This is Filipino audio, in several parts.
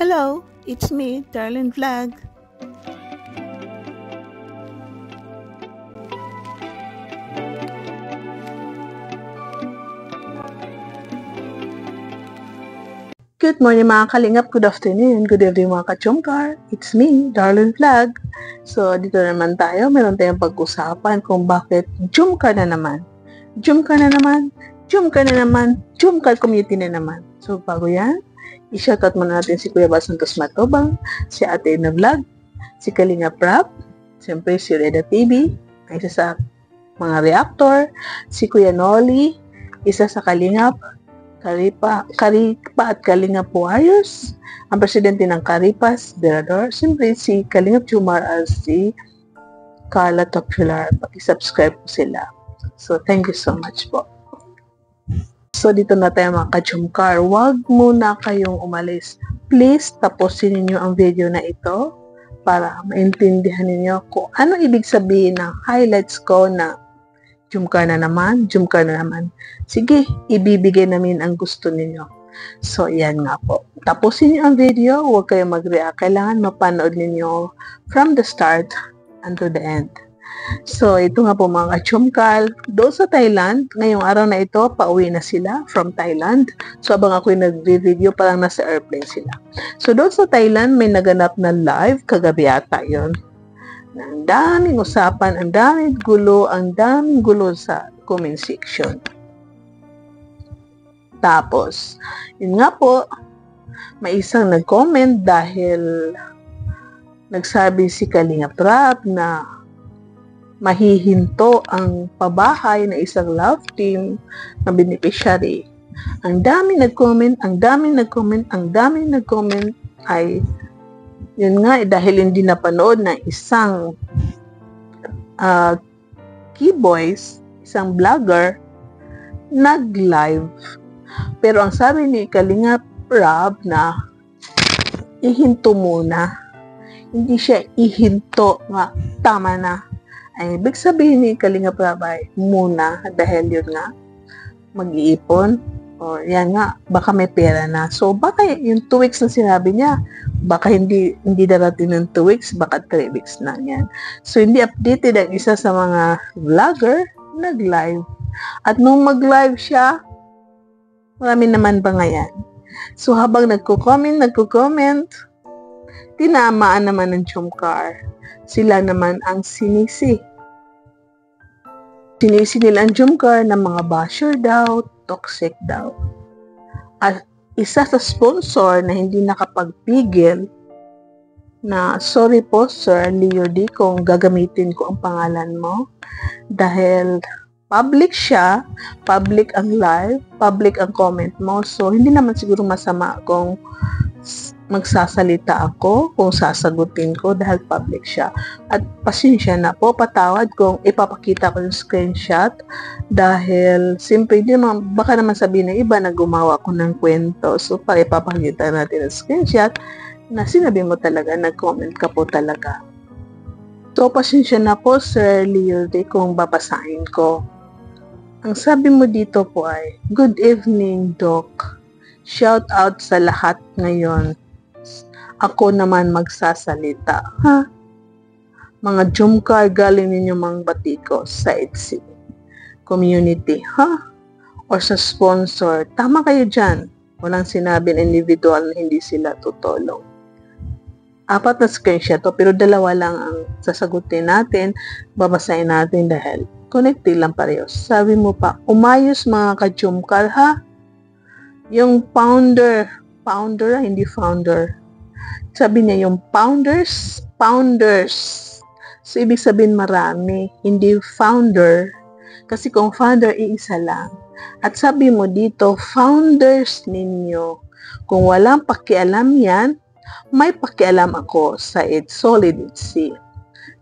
Hello, it's me, Darlene Vlog. Good morning mga kalingap, good afternoon, good evening mga kachumkar. It's me, Darlene Vlog. So dito naman tayo, meron tayong pag-usapan kung bakit Jumkar na naman. Jumkar na naman, Jumkar na naman, Jumkar community na naman. So bago yan, i-shoutout muna natin si Kuya Bal Santos Matobang, si Ate na Vlog, si Kalinga Prab, siyempre si Reda TV, ang isa sa mga reactor, si Kuya Noli, isa sa Kalingap, Karipa at Kalingap Warriors, ang presidente ng Karipas, Berador, siyempre si Kalingap Jumar as si Carla Topular. Paki-subscribe po sila. So, thank you so much po. So, dito na tayo mga ka-Jumkar. Huwag muna kayong umalis. Please, tapusin niyo ang video na ito para maintindihan niyo kung ano ibig sabihin ng highlights ko na Jumkar na naman, Jumkar na naman. Sige, ibibigay namin ang gusto ninyo. So, yan nga po. Tapusin niyo ang video, huwag kayong mag-react. Kailangan mapanood ninyo from the start until the end. So, ito nga po mga Jumkar. Doon sa Thailand, ngayong araw na ito, pauwi na sila from Thailand. So, abang ako'y nag-video, parang nasa airplane sila. So, doon sa Thailand, may naganap na live, kagabi ata yun. Ang daming usapan, ang daming gulo sa comment section. Tapos, yun nga po, may isang nag-comment dahil nagsabi si Kalinga Prab na mahihinto ang pabahay na isang love team na beneficiary. Ang daming nag-comment ay yun nga, dahil hindi napanood ng isang keyboys, isang vlogger, nag-live. Pero ang sabi ni Kalinga Prab na ihinto muna. Hindi siya ihinto nga, tama na. Ay, ibig sabihin ni Kalinga Prab ay muna dahil yun nga, mag-iipon. O yan nga, baka may pera na. So, baka yung 2 weeks na sinabi niya, baka hindi darating ng 2 weeks, baka 3 weeks na yan. So, hindi updated ang isa sa mga vlogger, nag-live. At nung mag-live siya, marami naman ba ngayon? So, habang nagko-comment, tinamaan naman ng Jumkar. Sila naman ang sinisi. Sinisi nila ang Jumkar ng mga basher daw, toxic daw. At isa sa sponsor na hindi nakapagpigil na, sorry po Sir Leo D kung gagamitin ko ang pangalan mo dahil public siya, public ang live, public ang comment mo. So, hindi naman siguro masama kung magsasalita ako, kung sasagutin ko dahil public siya. At pasensya na po, patawad kung ipapakita ko yung screenshot dahil simple din naman, baka naman sabihin ng iba na gumawa ko ng kwento. So, para ipapakita natin ang screenshot na sinabi mo talaga, nag-comment ka po talaga. So, pasensya na po Sir Leo D kung babasahin ko. Ang sabi mo dito po ay, good evening Doc. Shout out sa lahat ngayon. Ako naman magsasalita. Ha? Mga Jumkar galing ninyo mga batikos sa EDC community. Ha? O sa sponsor. Tama kayo dyan. Walang sinabi na individual na hindi sila tutulong. 4 na screenshot to, pero 2 lang ang sasagutin natin. Babasahin natin dahil connected lang pareho. Sabi mo pa, umayos mga ka-Jumkar ha? Yung founder, hindi founder. Sabi niya yung founders. So, ibig sabihin marami, hindi founder. Kasi kung founder, iisa lang. At sabi mo dito, founders ninyo. Kung walang pakialam yan, may pakialam ako sa Solid EDC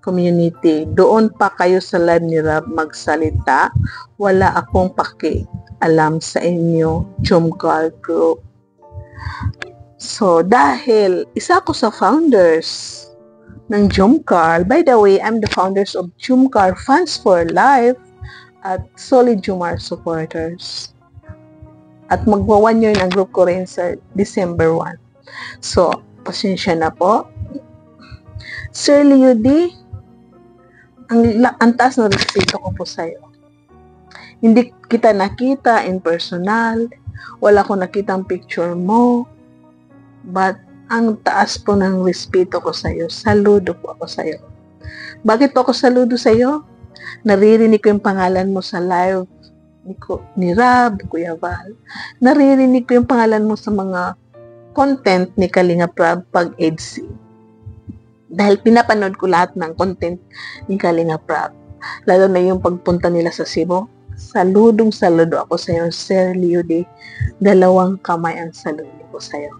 community. Doon pa kayo sa live ni Rab magsalita. Wala akong pakialam sa inyo, Jumkar Group. So, dahil isa ako sa founders ng Jumkar, by the way, I'm the founders of Jumkar Fans for Life at Solid Jumar Supporters. At magwa 1 year ng group ko rin sa December 1. So, pasensya na po. Sir Leo D, ang taas na respeto ko po sa'yo. Hindi kita nakita in personal, wala ko nakitang picture mo, but ang taas po ng respeto ko sa'yo. Saludo po ako sa'yo. Bakit po ako saludo sa'yo? Naririnig ko yung pangalan mo sa live ni Rab, Kuya Val. Naririnig ko yung pangalan mo sa mga content ni Kalinga Prab pag EDC. Dahil pinapanood ko lahat ng content ni Kalinga Prab. Lalo na yung pagpunta nila sa Cebu. Saludo ako sa iyo, Sir Leo D. 2 kamay ang saludo ko sa iyo.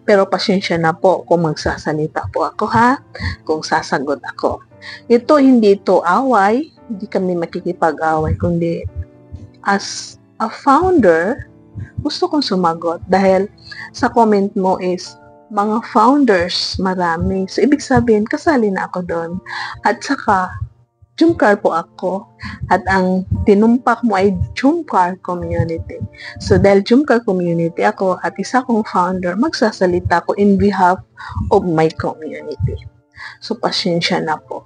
Pero pasensya na po kung magsasalita po ako ha, kung sasagot ako. Hindi ito away, hindi kami makikipag-away, kundi as a founder, gusto kong sumagot dahil sa comment mo is mga founders, marami. So, ibig sabihin, kasali na ako doon. At saka, Jumcar po ako. At ang tinumpak mo ay Jumcar community. So, dahil Jumcar community ako at isa kong founder, magsasalita ko in behalf of my community. So, pasensya na po.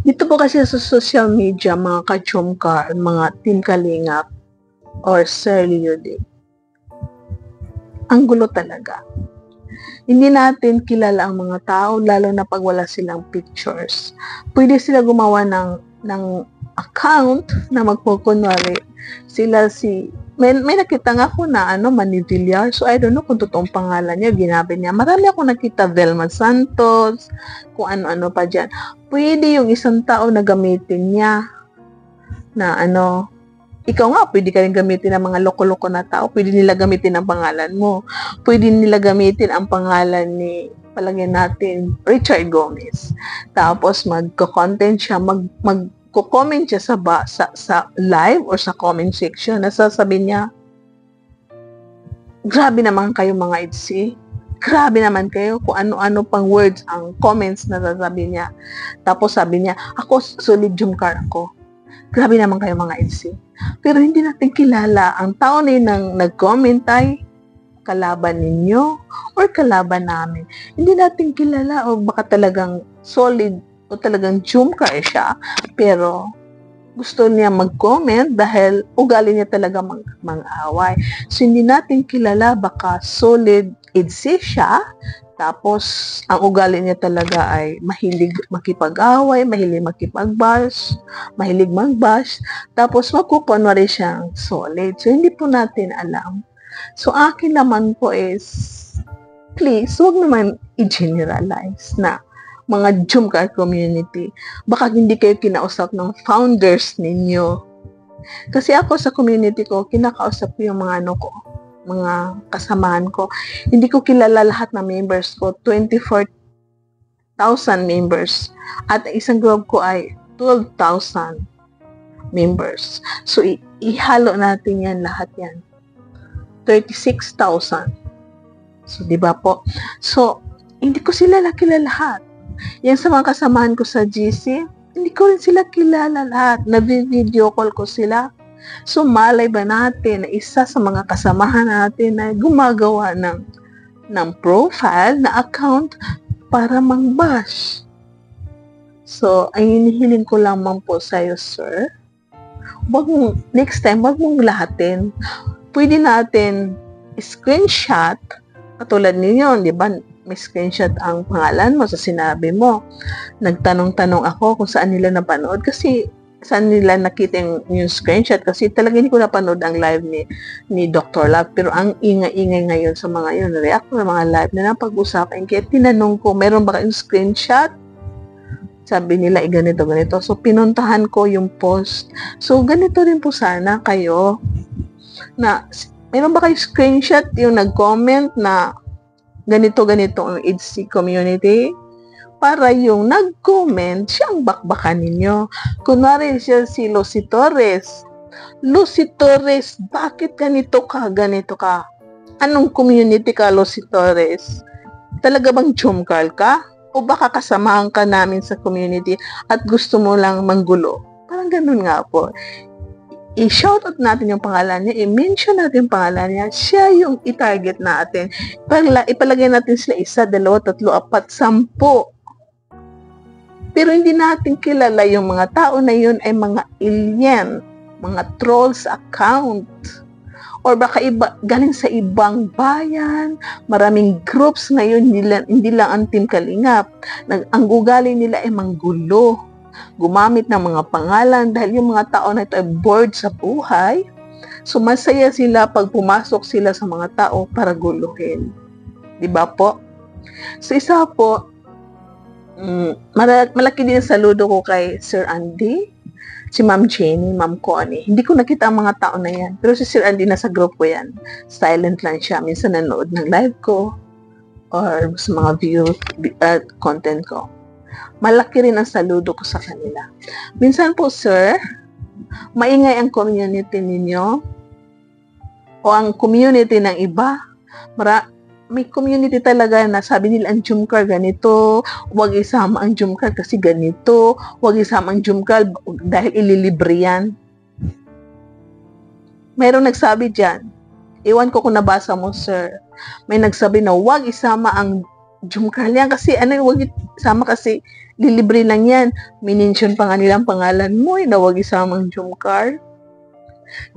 Dito po kasi sa social media, mga ka-Jumcar, mga Team Kalingap, or Sir Leo D, ang gulo talaga. Hindi natin kilala ang mga tao, lalo na pag wala silang pictures. Pwede sila gumawa ng account na magpukunwari. May nakita nga ako na Manny Villar. So, I don't know kung totoong pangalan niya, ginabi niya. Marami ako nakita, Velma Santos, kung ano-ano pa dyan. Pwede yung isang tao na gamitin niya na ikaw nga, pwede ka rin gamitin ng mga loko-loko na tao. Pwede nila gamitin ang pangalan mo. Pwede nila gamitin ang pangalan ni, palagyan natin, Richard Gomez. Tapos, magko-content siya, magko-comment siya sa live or sa comment section. Nasasabi niya, grabe naman kayo mga IDC. Grabe naman kayo kung ano-ano pang words ang comments na sasabi niya. Tapos sabi niya, ako solid Jumcar ako. Grabe naman kayo mga IDC. Pero hindi natin kilala ang tao na yun nag-comment ay kalaban ninyo or kalaban namin. Hindi natin kilala o baka talagang solid o talagang Jumcar siya. Pero gusto niya mag-comment dahil ugali niya talaga mang-away. So hindi natin kilala baka solid IDC siya. Tapos, ang ugali niya talaga ay mahilig makipag-away, mahilig makipag-bash, mahilig mag-bash. Tapos, magkukunwari siyang solid. So, hindi po natin alam. So, akin naman po is, please, huwag naman i-generalize na mga Jumcar community. Baka hindi kayo kinausap ng founders ninyo. Kasi ako sa community ko, kinakausap ko yung mga mga kasamahan ko. Hindi ko kilala lahat ng members ko. 24,000 members. At isang group ko ay 12,000 members. So, ihalo natin yan lahat yan. 36,000. So, di ba po? So, hindi ko sila kilala lahat. Yan sa mga kasamahan ko sa GC, hindi ko rin sila kilala lahat. Nag-video call ko sila. So, malay ba natin na isa sa mga kasamahan natin na gumagawa ng profile na account para mang-bash? So, ang hinihiling ko lamang po sa'yo, sir, next time, wag mong lahatin. Pwede natin screenshot, katulad ninyo, di ba? May screenshot ang pangalan mo sa sinabi mo. Nagtanong-tanong ako kung saan nila napanood kasi saan nila nakita yung screenshot kasi talaga hindi ko napanood ang live ni Dr. Love. Pero ang ingay-ingay ngayon sa mga yun, react ng mga live na napag-usapan. Kaya tinanong ko, meron ba kayong screenshot? Sabi nila, ganito. So, pinuntahan ko yung post. So, ganito rin po sana kayo na, meron ba kayong screenshot yung nag-comment na ganito ang IDC community? Para yung nag-comment, siyang bakbakan ninyo. Kunwari siya si Lucy Torres. Lucy Torres, bakit ganito ka? Anong community ka, Lucy Torres? Talaga bang Jumcar ka? O baka kasamahan ka namin sa community at gusto mo lang manggulo? Parang ganun nga po. i-shoutout natin yung pangalan niya, i-mention natin yung pangalan niya, siya yung i-target natin. Ipalagay natin sila 1, 2, 3, 4, 10. Pero hindi natin kilala yung mga tao na yun ay mga alien, mga trolls account, or baka galing sa ibang bayan. Maraming groups ngayon, hindi lang ang Team Kalingap. Ang ugali nila ay manggulo, gumamit ng mga pangalan dahil yung mga tao na ito ay bored sa buhay. So masaya sila pag pumasok sila sa mga tao para guluhin. Diba po? So isa po, malaki din saludo ko kay Sir Andy, si Ma'am Jenny, Ma'am Connie. Hindi ko nakita ang mga tao na yan. Pero si Sir Andy nasa group ko yan. Silent lang siya. Minsan nanood ng live ko or sa mga content ko. Malaki rin ang saludo ko sa kanila. Minsan po, sir, maingay ang community ninyo o ang community ng iba. May community talaga na sabi nila ang Jumcar ganito, huwag isama ang Jumcar kasi ganito, huwag isama ang Jumcar dahil ililibre yan. Mayroong nagsabi dyan, iwan ko kung nabasa mo, sir, may nagsabi na huwag isama ang Jumcar yan kasi huwag isama kasi lilibre lang yan. Minention pa nga nilang pangalan mo na huwag isama ang Jumcar.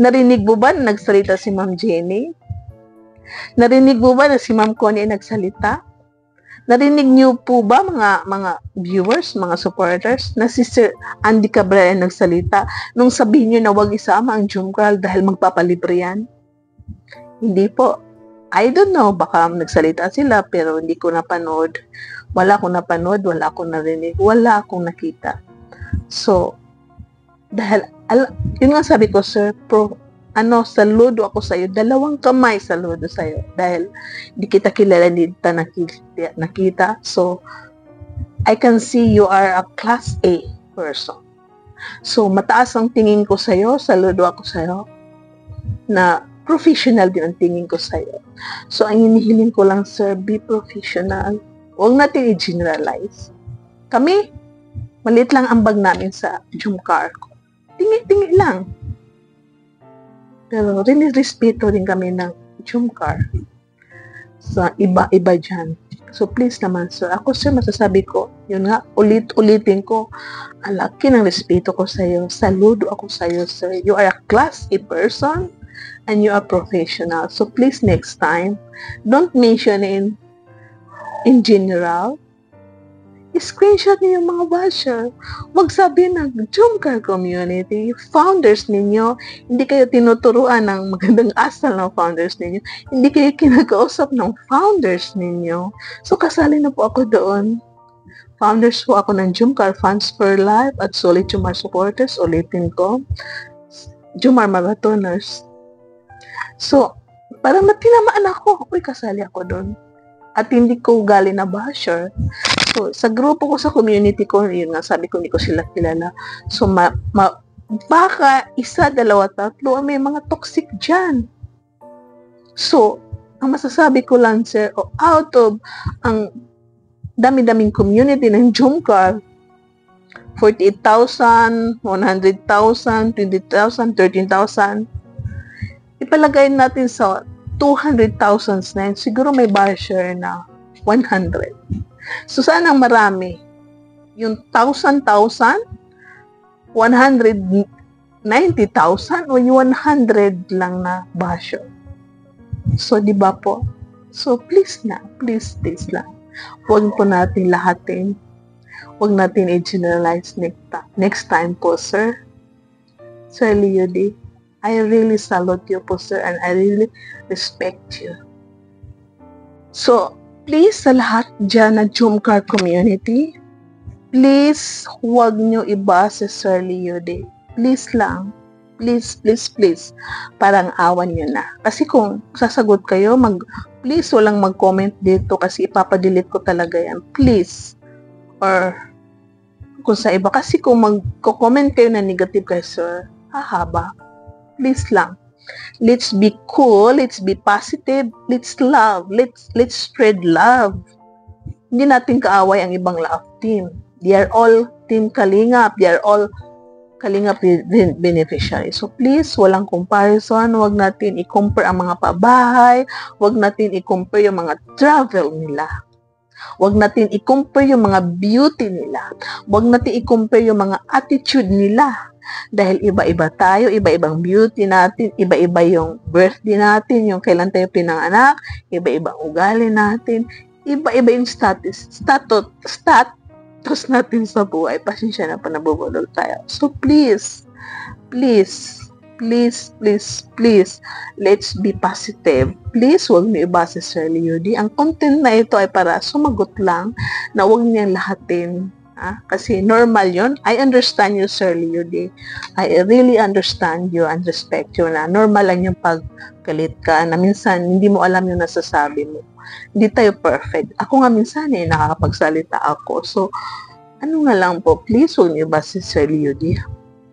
Narinig mo ba na nagsalita si Ma'am Jenny? Narinig mo ba na si Ma'am Connie ay nagsalita? Narinig niyo po ba mga viewers, mga supporters, na si Sir Andy Cabrera ay nagsalita nung sabihin niyo na huwag isama ang Jumcar dahil magpapalibre yan? Hindi po. I don't know, baka nagsalita sila pero hindi ko napanood. Wala akong napanood, wala akong narinig, wala akong nakita. So, dahil, yun nga sabi ko, sir, saludo ako sa iyo, 2 kamay saludo sa iyo dahil hindi kita kilala, hindi kita nakita. So I can see you are a class A person. So mataas ang tingin ko sa iyo, saludo ako sa iyo na professional din ang tingin ko sa iyo. So ang hinihiling ko lang, sir, be professional. Huwag natin i-generalize. Kami, maliit lang ang bag namin sa Jumcar ko. Tingi-tingi lang. Pero respeto din kami ng Jumcar sa iba-iba dyan. So please naman, sir. Ako, sir, masasabi ko, yun nga, ulitin ko, ang laki ng respeto ko sa iyo. Saludo ako sa iyo, sir. You are a class A person and you are professional. So please, next time, don't mention in general. I-screenshot niyo yung mga basher. Huwag sabi ng Jumcar community, founders ninyo, hindi kayo tinuturuan ng magandang asal ng founders ninyo. Hindi kayo kinakausap ng founders ninyo. So, kasali na po ako doon. Founders po ako ng Jumcar Fans for Life at Solid Jumar Supporters. Ulitin ko. Jumar Marathoners. So, parang tinamaan ako. Uy, kasali ako doon. At hindi ko galing na basher. So, sa grupo ko, sa community ko, yun nga, sabi ko, hindi ko sila kilala. So, baka 1, 2, 3, may mga toxic dyan. So, ang masasabi ko lang, sir, out of ang dami-daming community ng Jumcar, 48,000, 100,000, 20,000, 13,000, ipalagay natin sa 200,000 na yun, siguro may basher na 100. So, saan ang marami? Yung 1,000, 190,000 o yung 100 lang na basher? So, di ba po? So, please lang. Huwag po natin lahatin. Huwag natin i-generalize next time po, sir. Sir Leo D, I really salute you po, sir, and I really respect you. So, please, sa lahat dyan na Jumcar community, please, huwag nyo iba si Sir Leo D. Please lang. Please. Parang awan nyo na. Kasi kung sasagot kayo, please, walang mag-comment dito kasi ipapadelete ko talaga yan. Please. Or, kung sa iba. Kasi kung mag-comment kayo na negative kay Sir, hahaba. Please lang. Let's be cool, let's be positive, let's love, let's spread love. Hindi natin kaaway ang ibang love team. They are all Team Kalingap, they are all Kalinga beneficiary. So please, walang comparison. Huwag natin i-compare ang mga pabahay. Huwag natin i-compare yung mga travel nila. Huwag natin i-compare yung mga beauty nila. Huwag natin i-compare yung mga attitude nila. Dahil iba-iba tayo, iba-ibang beauty natin, iba-iba yung birthday natin, yung kailan tayo pinanganak, iba-ibang ugali natin, iba-iba yung status natin sa buhay. Pasensya na pa, nabubulol tayo. So please, let's be positive. Please, huwag niyo ibasa si Sir Leo D. Ang content na ito ay para sumagot lang na huwag niyang lahatin. Kasi normal yon. I understand you, Sir Leo D. I really understand you and respect you na normal lang yung paggalit ka na minsan hindi mo alam yung nasasabi mo. Hindi tayo perfect. Ako nga minsan nakakapagsalita ako. So, ano nga lang po, please huwag niyo ibasa si Sir Leo D.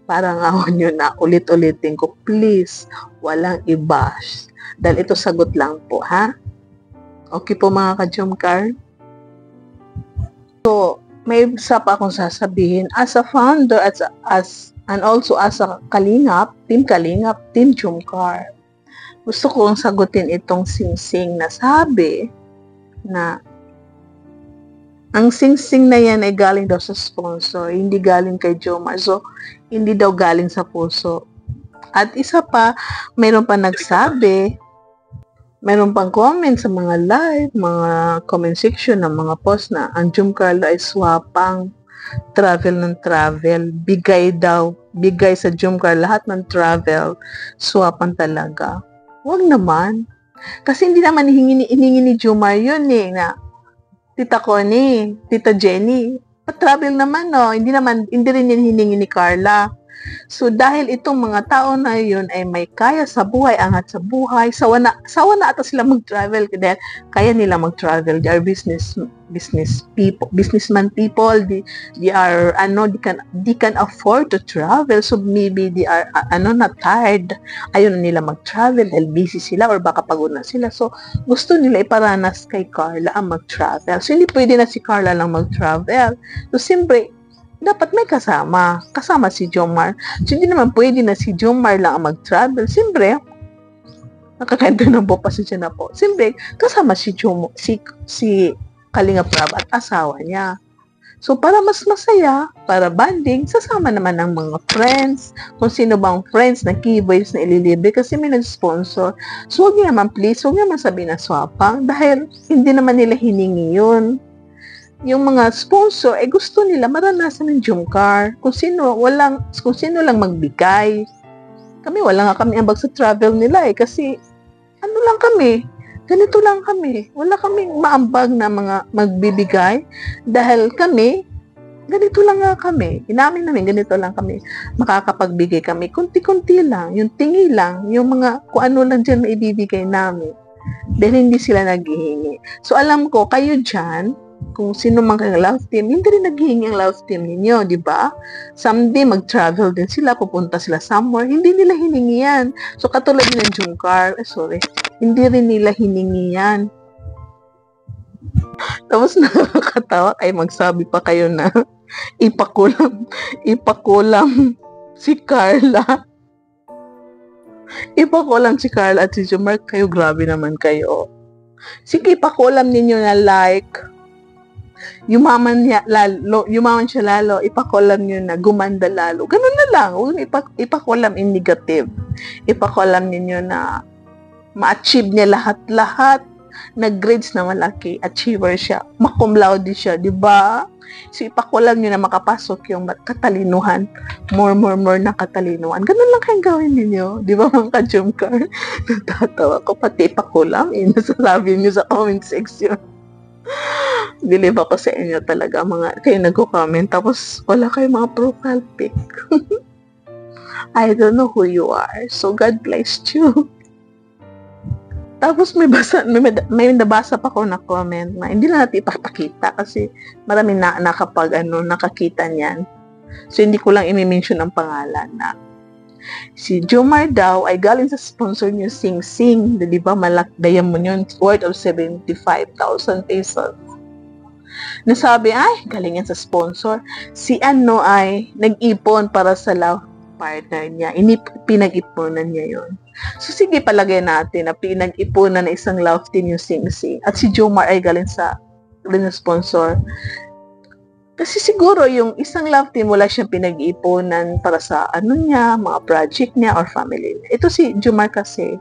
Parang ako nyo na ulit-ulitin ko, please, walang i-bash. Dahil ito sagot lang po, ha? Okay po mga ka-Jomcar? So, may isa pa akong sasabihin. As a founder, and also as a Kalingap, Team Jomcar, gusto kong sagutin itong singsing na sabi na ang singsing na yan ay galing daw sa sponsor, hindi galing kay Jomar. So, hindi daw galing sa puso. At isa pa, mayroon pa nagsabi, mayroon pang comment sa mga live, mga comment section ng mga post na ang Jomcar ay swapang travel ng travel. Bigay sa Jomcar lahat ng travel, swapan talaga. Huwag naman. Kasi hindi naman hiningi ni Jomar yun na Tita Connie, Tita Jenny, pa-travel naman, no? Hindi rin yan hiningi ni Carla. So, dahil itong mga tao na yun ay may kaya sa buhay, angat sa buhay, sawa na ata sila mag-travel dahil kaya nila mag-travel. They are businessman people. They can afford to travel. So, maybe they are, not tired. Ayun na nila mag-travel dahil busy sila or baka pagod na sila. So, gusto nila iparanas kay Carla ang mag-travel. So, hindi pwede na si Carla lang mag-travel. So, siyempre, dapat may kasama si Jomar. So, hindi naman pwede na si Jomar lang ang mag-travel. Siyempre, nakakanta ng po, pasensya na po. Siyempre, kasama si Kalinga Prab at asawa niya. So, para mas masaya, para banding, sasama naman ng mga friends, kung sino bang friends na keyboys na ililibre kasi may nag-sponsor. So, huwag niyo naman sabihin na swapang dahil hindi naman nila hiningi yun. Yung mga sponsor, gusto nila maranasan ng Jomcar. Kung sino lang magbigay. Wala nga kami ambag sa travel nila kasi ganito lang kami. Wala kaming maambag na mga magbibigay dahil kami, ganito lang nga kami. Inamin namin, ganito lang kami. Makakapagbigay kami. Kunti-kunti lang. Yung tingi lang. Yung mga kung ano lang dyan maibibigay namin. Dahil hindi sila naghihingi. So, alam ko, kayo dyan, kung sino man kayong love team, hindi rin naghihingi ang love team ninyo, di ba? Someday, mag-travel din sila, pupunta sila somewhere, hindi nila hiningi yan. So, katulad din ng Jomcar, hindi rin nila hiningi yan. Tapos, nakakatawa kayo, magsabi pa kayo na ipakulam si Carla. Ipakulam si Carla at si Jomar, kayo, grabe naman kayo. Sige, ipakulam ninyo na yumaman siya lalo, ipakulam nyo na gumanda lalo. Ganun na lang. Huwag ipakulam in negative. Ipakulam ninyo na ma-achieve niya lahat na grades na malaki. Achiever siya. Ma-cum laude siya, di ba? So, ipakulam nyo na makapasok yung katalinuhan. More na katalinuhan. Ganun lang kayong gawin ninyo. Di ba, mga ka-Jomcar? Natatawa ko. Pati ipakulam. Nasasabi nyo sa comment section. Believe ako sa inyo talaga, kayo nagko-comment tapos wala kayong mga profile pic. I don't know who you are, so God bless you. Tapos may nabasa pa ko na comment na hindi na natin ipapakita kasi marami na nakakita niyan. So hindi ko lang i-mention ang pangalan na si Jomar daw ay galing sa sponsor niyo Sing Sing, di ba? Diamond yun, worth of 75,000 pesos. Nasabi, galing yan sa sponsor. Si ay nag-ipon para sa love partner niya. Pinag-ipunan niya yon. So, sige, palagay natin na pinag-ipunan na isang love team yung Sing Sing. At si Jomar ay galing sa sponsor. Kasi siguro yung isang love team, wala siyang pinag-ipunan para sa niya, mga project niya or family niya. Ito si Jomar kasi,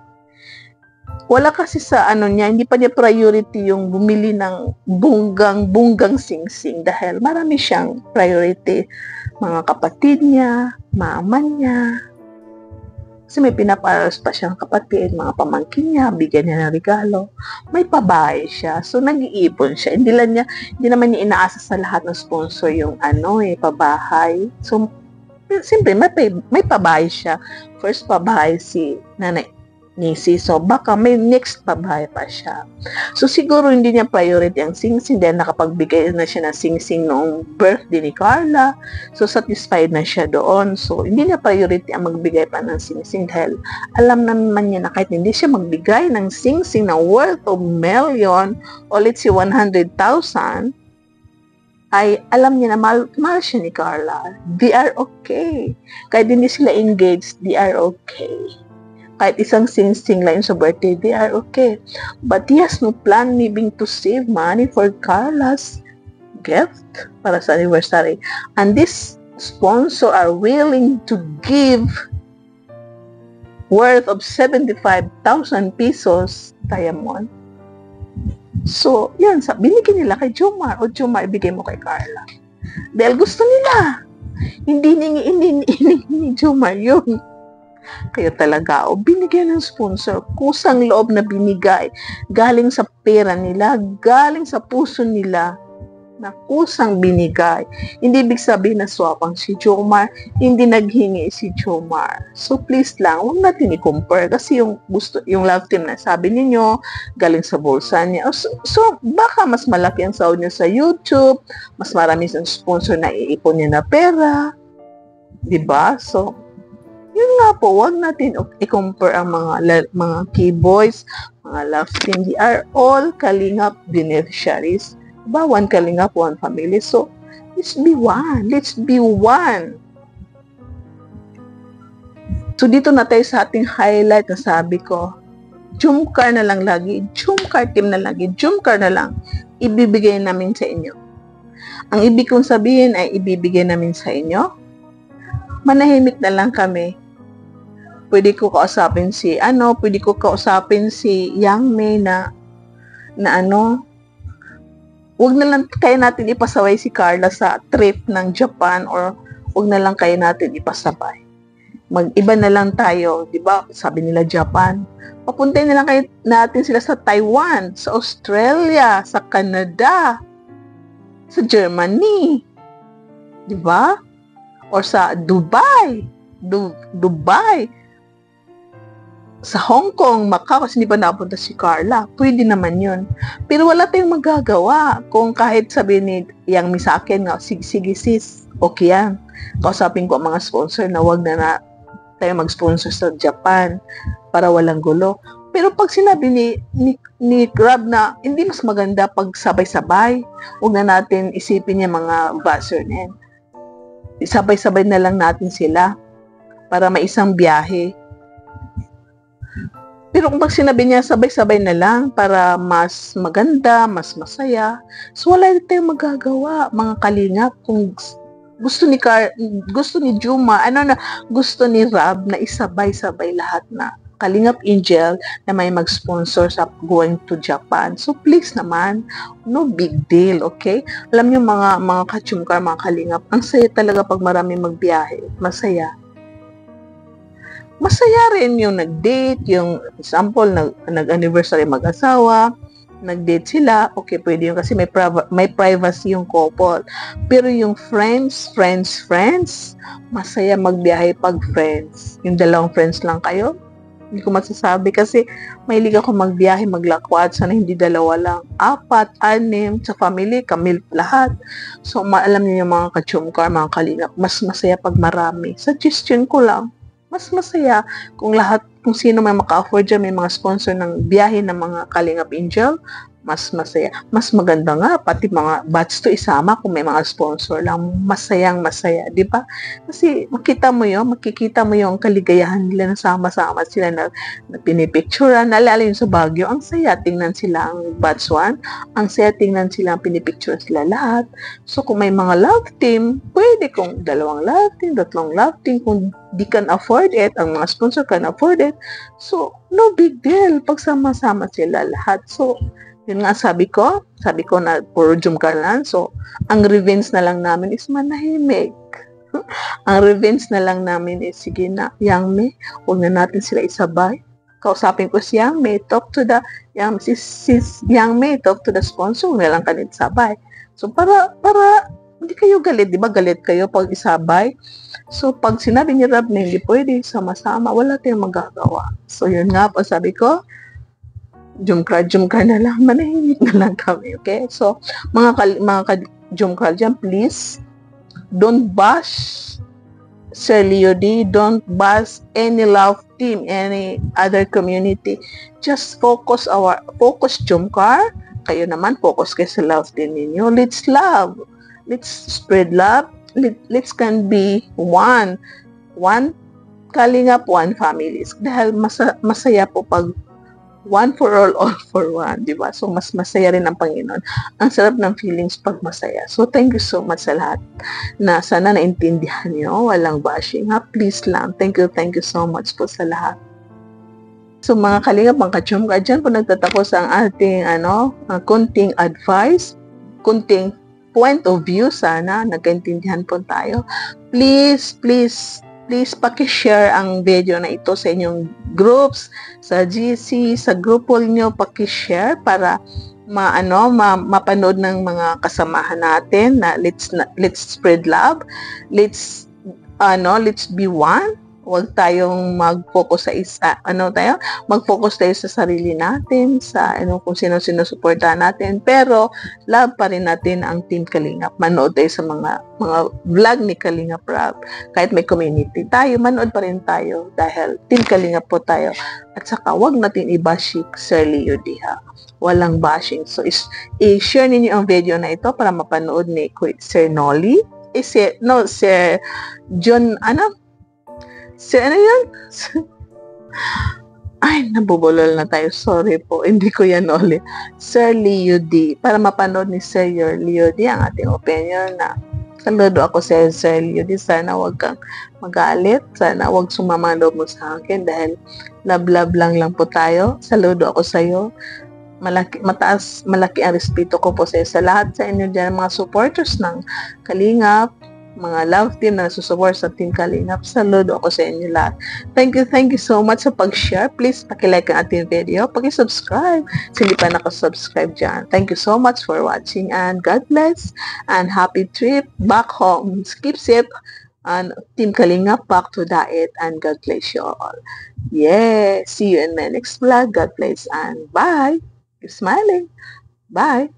wala kasi sa niya, hindi pa niya priority yung bumili ng bunggang Sing Sing dahil marami siyang priority. Mga kapatid niya, mama niya. Kasi may pinaparas pa siyang kapatid, mga pamangkin niya, bigyan niya ng regalo. May pabahay siya. So, nag-iipon siya. Hindi naman niya inaasa sa lahat ng sponsor yung pabahay. So, siyempre, may pabahay siya. First pabahay si Nanay Nisi. So, baka may next pabahay pa siya. So, siguro hindi niya priority ang Sing Sing dahil nakapagbigay na siya ng Sing Sing noong birthday ni Carla. So, satisfied na siya doon. So, hindi niya priority ang magbigay pa ng Sing Sing dahil alam naman niya na kahit hindi siya magbigay ng Sing Sing na worth of million o let's say 100,000, ay alam niya na mahal siya ni Carla. They are okay. Kahit hindi sila engaged, they are okay. Kahit isang Sing Sing lang sa birthday, they are okay. But he has no plan maybe to save money for Carla's gift para sa anniversary. And this sponsor are willing to give worth of 75,000 pesos diamond. So, yan. Binigyan nila kay Jomar. O Jomar, ibigay mo kay Carla. Dahil gusto nila. Hindi ni Jomar yun. Kaya talaga, binigyan ng sponsor, kusang loob na binigay, galing sa pera nila, galing sa puso nila, na kusang binigay. Hindi ibig sabihin na swapang si Jomar, hindi naghingi si Jomar. So please lang, huwag natin i-compare kasi yung love team na sabi ninyo, galing sa bulsa niya. So baka mas malaki ang sahod niya sa YouTube, mas marami sa sponsor na iipon niya na pera. Diba? So, yun nga po, huwag natin i-compare ang mga key boys, mga love team. They are all Kalingap beneficiaries. Diba? One Kalingap, one family. So, let's be one. Let's be one. So, dito na tayo sa ating highlight na sabi ko, Jomcar na lang lagi. Jomcar team na lagi. Jomcar na lang. Ibibigay namin sa inyo. Ang ibig kong sabihin ay ibibigay namin sa inyo. Manahimik na lang kami. Pwede ko kausapin si Yang May na wag na lang kaya natin ipasaway si Carla sa trip ng Japan or wag na lang kaya natin ipasabay. Mag-iba na lang tayo, 'di ba? Sabi nila Japan. Papuntahin na lang natin sila sa Taiwan, sa Australia, sa Canada, sa Germany. 'Di ba? Or sa Dubai. Dubai. Sa Hong Kong, Macau, kasi hindi pa napunta si Carla. Pwede naman yun. Pero wala tayong magagawa. Kung kahit sabihin ni Yang May sa akin, sige sis, okay yan. Kausapin ko ang mga sponsor na wag na tayo mag-sponsor sa Japan para walang gulo. Pero pag sinabi ni Grab na hindi mas maganda pag sabay-sabay, huwag na natin isipin yung mga buzzer na yan. Sabay-sabay na lang natin sila para may isang biyahe. Pero kung pag sinabi niya sabay-sabay na lang para mas maganda, mas masaya, so wala tayong magagawa, mga kalingap. Kung gusto ni Juma, gusto ni Rab na isabay-sabay lahat na Kalingap Angel na may mag-sponsor sa going to Japan. So please naman, no big deal, okay? Alam niyo mga ka-Jomcar, mga kalingap, ang saya talaga pag marami magbiyahe, masaya. Masaya rin yung nag-date, yung example, nag-anniversary mag-asawa, nag-date sila, okay, pwede yun kasi may privacy yung couple. Pero yung friends, masaya magbiyahe pag friends. Yung dalawang friends lang kayo, hindi ko masasabi kasi mahilig ako magbiyahe, maglakwat, sana hindi dalawa lang, 4, 6, sa family, kami lahat. So, maalam niyo yung mga ka-Jomcar, mga kalingap, mas masaya pag marami. Suggestion ko lang, mas masaya kung lahat kung sino may maka-afford dyan, may mga sponsor ng biyahe ng mga Kalingap Angel, mas masaya. Mas maganda nga, pati mga batch to isama kung may mga sponsor lang, masayang masaya, di ba? Kasi makikita mo yung kaligayahan nila na sama-sama sila na pinipicturean. Naalala yung sa Baguio, ang saya, tingnan sila ang batch 1, ang saya tingnan sila, ang pinipicture sila lahat. So kung may mga love team, pwede kung 2 love team, 3 love team, kung di can afford it, ang mga sponsor can afford it, so no big deal, pagsama-sama sila lahat. So yun nga sabi ko na puro jumkaran. So, ang revenge na lang namin is manahimik. Ang revenge na lang namin is, sige na, Yang May, huwag na natin sila isabay. Kausapin ko si Yang May, talk to the, Yang May, talk to the sponsor, huwag na lang kanit sabay. So, para, hindi kayo galit, di ba? Galit kayo pag isabay. So, pag sinabi ni Rab na hindi pwede, sama-sama, wala tayong magagawa. So, yun nga po, sabi ko, jumkra na lang, manahimik na lang kami, okay? So, mga jumkra dyan, please, don't bash Sir Leo D, don't bash any love team, any other community. Just focus jumkar, kayo naman, focus kayo sa love team ninyo. Let's love, let's spread love, let's can be one Kalingap, one families. Dahil masaya po pag one for all for one, di ba? So, mas masaya rin ang Panginoon. Ang sarap ng feelings pag masaya. So, thank you so much sa lahat na sana naintindihan nyo. Walang bashing, ha? Please lang. Thank you so much po sa lahat. So, mga Kalingap, mga ka-chumka, dyan po nagtatapos ang ating, kunting advice, kunting point of view. Sana nagkaintindihan po tayo. Please, paki-share ang video na ito sa inyong groups, sa GC, sa grupo niyo, paki-share para mapanood ng mga kasamahan natin na let's spread love. Let's be one. Huwag tayong mag-focus sa isa. Mag-focus tayo sa sarili natin, sa kung sino suportahan natin, pero love pa rin natin ang Team Kalingap. Manood tayo sa mga vlog ni Kalingap Rab. Kahit may community tayo, manood pa rin tayo dahil Team Kalingap po tayo. At saka, huwag natin i-bashing Sir Leo D, ha. Walang bashing. So, i-share ninyo ang video na ito para mapanood ni Sir Nolly. Sir John, yun? Ay, nabubulol na tayo. Sorry po. Hindi ko yan ulit. Sir Leo D. Para mapanood ni Sir Leo D ang ating opinion na saludo ako sa Sir Leo D. Sana wag kang magalit. Sana wag sumama loob mo sa akin dahil love lang po tayo. Saludo ako sa iyo. Malaki ang respeto ko po sa lahat sa inyo dyan, mga supporters ng Kalingap, mga love team na nasusupport sa Team Kalingap. Saludo ako sa inyo lahat. Thank you so much sa pag-share. Please, paki-like ang ating video. Paki-subscribe. Kung hindi pa nakasubscribe dyan. Thank you so much for watching and God bless and happy trip back home. Keep safe and Team Kalingap back to diet and God bless you all. Yeah. See you in my next vlog. God bless and bye. Keep smiling. Bye.